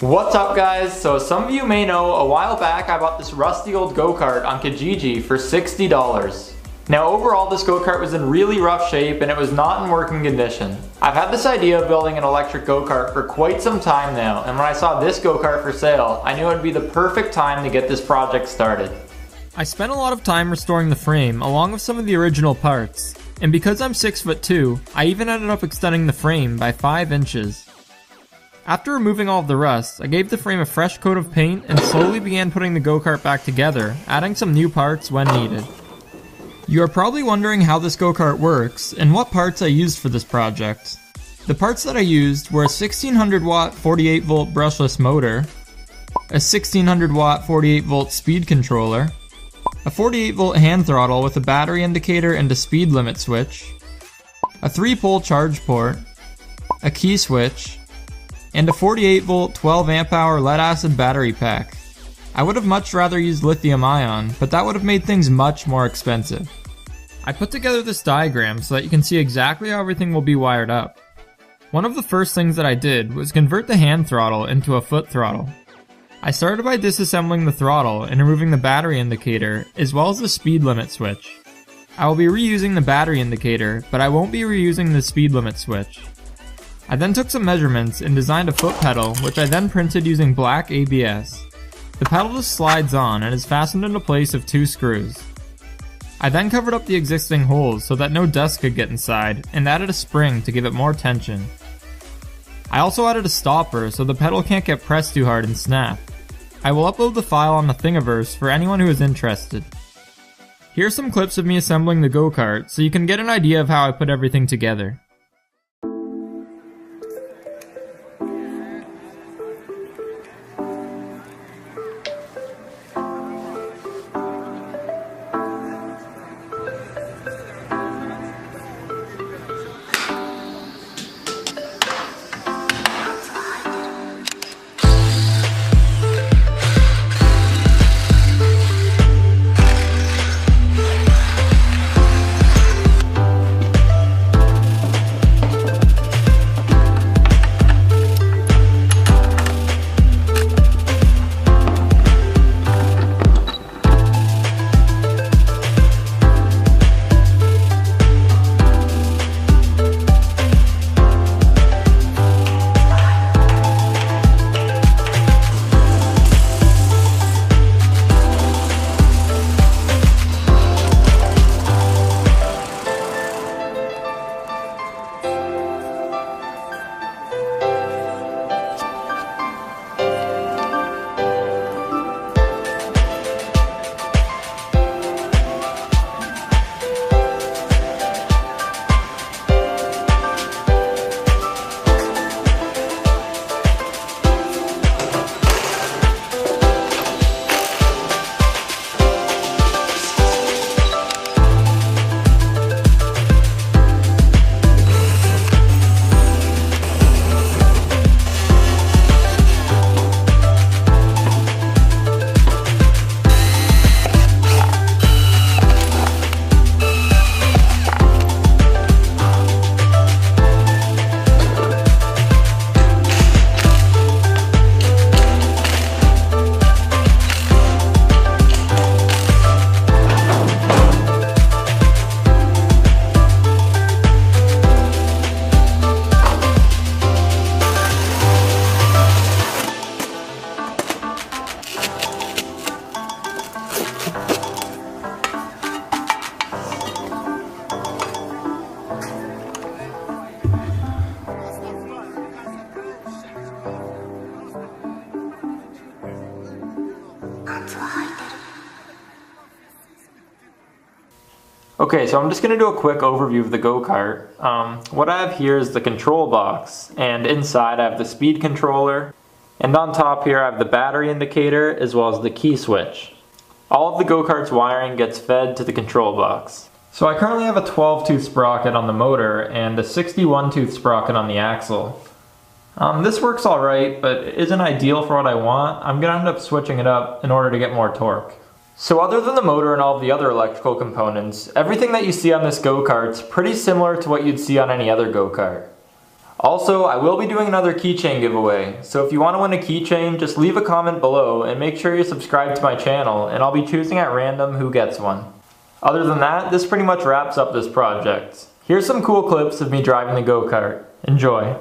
What's up guys? So some of you may know a while back I bought this rusty old go-kart on Kijiji for $60. Now overall this go-kart was in really rough shape and it was not in working condition. I've had this idea of building an electric go-kart for quite some time now, and when I saw this go-kart for sale, I knew it would be the perfect time to get this project started. I spent a lot of time restoring the frame along with some of the original parts, and because I'm 6'2", I even ended up extending the frame by 5 inches. After removing all of the rust, I gave the frame a fresh coat of paint and slowly began putting the go-kart back together, adding some new parts when needed. You are probably wondering how this go-kart works and what parts I used for this project. The parts that I used were a 1600 watt 48 volt brushless motor, a 1600 watt 48 volt speed controller, a 48 volt hand throttle with a battery indicator and a speed limit switch, a 3-pole charge port, a key switch, and a 48 volt 12 amp hour lead acid battery pack. I would have much rather used lithium ion, but that would have made things much more expensive. I put together this diagram so that you can see exactly how everything will be wired up. One of the first things that I did was convert the hand throttle into a foot throttle. I started by disassembling the throttle and removing the battery indicator as well as the speed limit switch. I will be reusing the battery indicator, but I won't be reusing the speed limit switch. I then took some measurements and designed a foot pedal, which I then printed using black ABS. The pedal just slides on and is fastened into place with 2 screws. I then covered up the existing holes so that no dust could get inside and added a spring to give it more tension. I also added a stopper so the pedal can't get pressed too hard and snap. I will upload the file on the Thingiverse for anyone who is interested. Here are some clips of me assembling the go-kart so you can get an idea of how I put everything together. Okay, so I'm just going to do a quick overview of the go-kart. What I have here is the control box, and inside I have the speed controller, and on top here I have the battery indicator as well as the key switch. All of the go-kart's wiring gets fed to the control box. So I currently have a 12-tooth sprocket on the motor and a 61-tooth sprocket on the axle. This works alright, but it isn't ideal for what I want. I'm going to end up switching it up in order to get more torque. So other than the motor and all of the other electrical components, everything that you see on this go-kart's pretty similar to what you'd see on any other go-kart. Also, I will be doing another keychain giveaway, so if you want to win a keychain, just leave a comment below and make sure you subscribe to my channel, and I'll be choosing at random who gets one. Other than that, this pretty much wraps up this project. Here's some cool clips of me driving the go-kart. Enjoy!